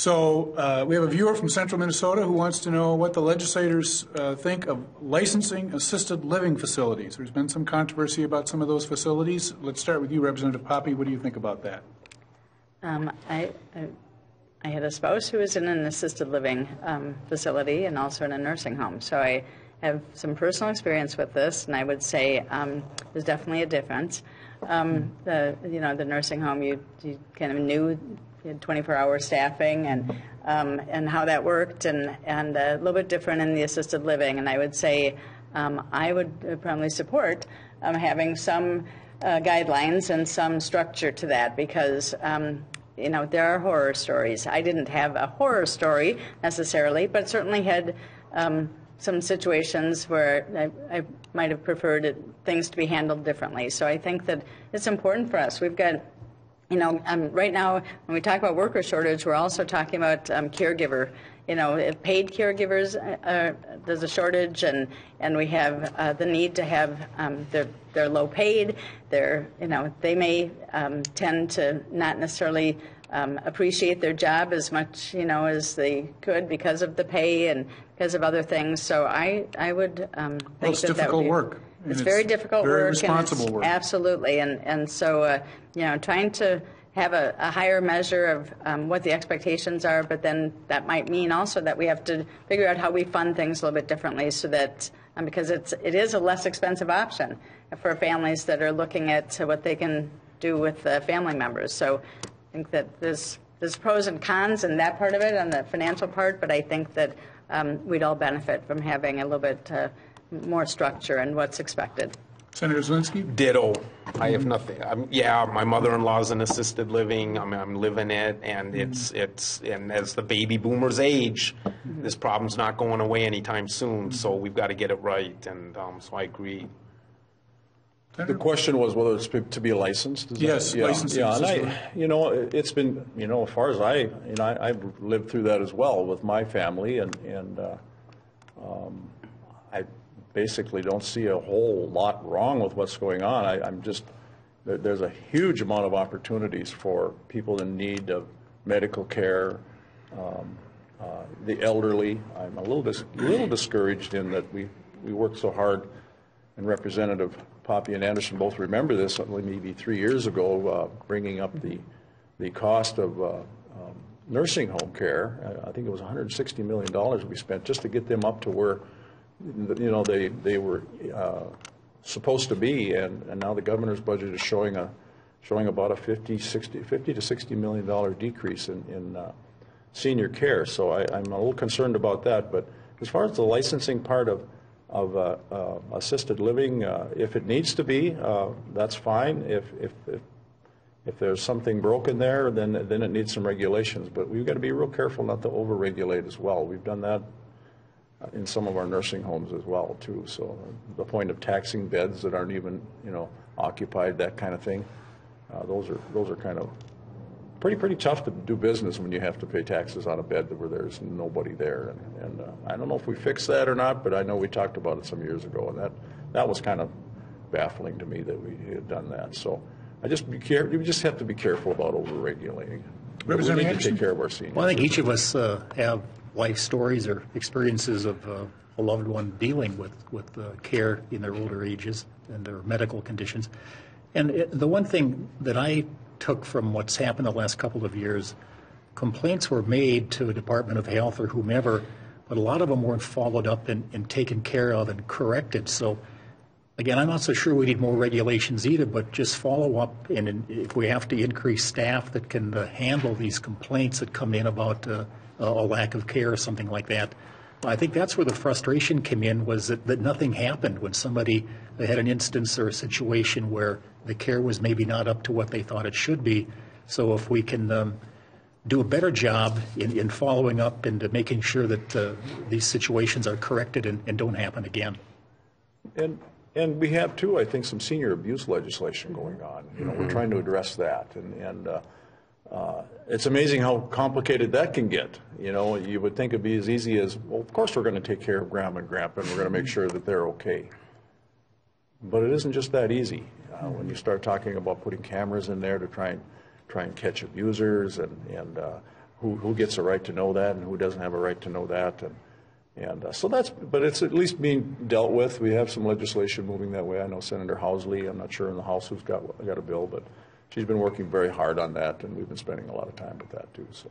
So we have a viewer from central Minnesota who wants to know what the legislators think of licensing assisted living facilities. There's been some controversy about some of those facilities. Let's start with you, Representative Poppe. What do you think about that? I had a spouse who was in an assisted living facility and also in a nursing home. So I have some personal experience with this, and I would say there's definitely a difference. The nursing home, you kind of knew you had 24-hour staffing and how that worked, and a little bit different in the assisted living. And I would say I would probably support having some guidelines and some structure to that, because there are horror stories. I didn't have a horror story necessarily, but certainly had some situations where I might have preferred things to be handled differently. So I think that it's important for us. We've got, right now when we talk about worker shortage, we're also talking about caregiver. Paid caregivers, there's a shortage, and we have the need to have they're low paid. They may tend to not necessarily appreciate their job as much as they could because of the pay and because of other things. So I would think it's difficult work. It's very difficult work. Very responsible work. Absolutely, and so trying to have a higher measure of what the expectations are, but then that might mean also that we have to figure out how we fund things a little bit differently, so that because it is a less expensive option for families that are looking at what they can do with family members. So I think that there's pros and cons in that part of it, on the financial part, but I think that we'd all benefit from having a little bit more structure in what's expected. Senator Swodzinski? Ditto. I have nothing. My mother-in-law's in assisted living. I'm living it, and it's and as the baby boomers age, this problem's not going away anytime soon. So we've got to get it right, and so I agree. The question was whether it's to be licensed. Yes, licensed. Yeah, and it's been, as far as I've lived through that as well with my family, and I basically don't see a whole lot wrong with what's going on. There's a huge amount of opportunities for people in need of medical care, the elderly. I'm a little discouraged in that we worked so hard, and Representative Poppe and Anderson both remember this, maybe 3 years ago, bringing up the cost of nursing home care. I think it was $160 million we spent just to get them up to where they were supposed to be, and now the governor's budget is showing about a $50 to $60 million decrease in senior care. So I'm a little concerned about that. But as far as the licensing part of assisted living, if it needs to be, that's fine. If there's something broken there, then it needs some regulations. But we've got to be real careful not to over-regulate as well. We've done that in some of our nursing homes as well, too. So the point of taxing beds that aren't even, occupied, that kind of thing, those are kind of pretty tough to do business when you have to pay taxes on a bed where there's nobody there. And I don't know if we fixed that or not, but I know we talked about it some years ago, and that was kind of baffling to me that we had done that. So you just have to be careful about over-regulating. We need to take care of our seniors. Well, I think each of us have life stories or experiences of a loved one dealing with care in their older ages and their medical conditions. And the one thing that I took from what's happened the last couple of years, complaints were made to the Department of Health or whomever, but a lot of them weren't followed up and taken care of and corrected. So again, I'm not so sure we need more regulations either, but just follow up, and if we have to increase staff that can handle these complaints that come in about a lack of care or something like that. I think that's where the frustration came in, was that nothing happened when somebody had an instance or a situation where the care was maybe not up to what they thought it should be. So if we can do a better job in following up and making sure that these situations are corrected and don't happen again. And we have, too, I think, some senior abuse legislation going on. We're trying to address that. And it's amazing how complicated that can get. You would think it'd be as easy as, well, of course we're going to take care of Grandma and Grandpa, and we're going to make sure that they're okay. But it isn't just that easy. When you start talking about putting cameras in there to try and catch abusers, and who gets a right to know that and who doesn't have a right to know that. And so but it's at least being dealt with. We have some legislation moving that way. I know Senator Housley, I'm not sure in the House who's got a bill, but she's been working very hard on that, and we've been spending a lot of time with that too. So.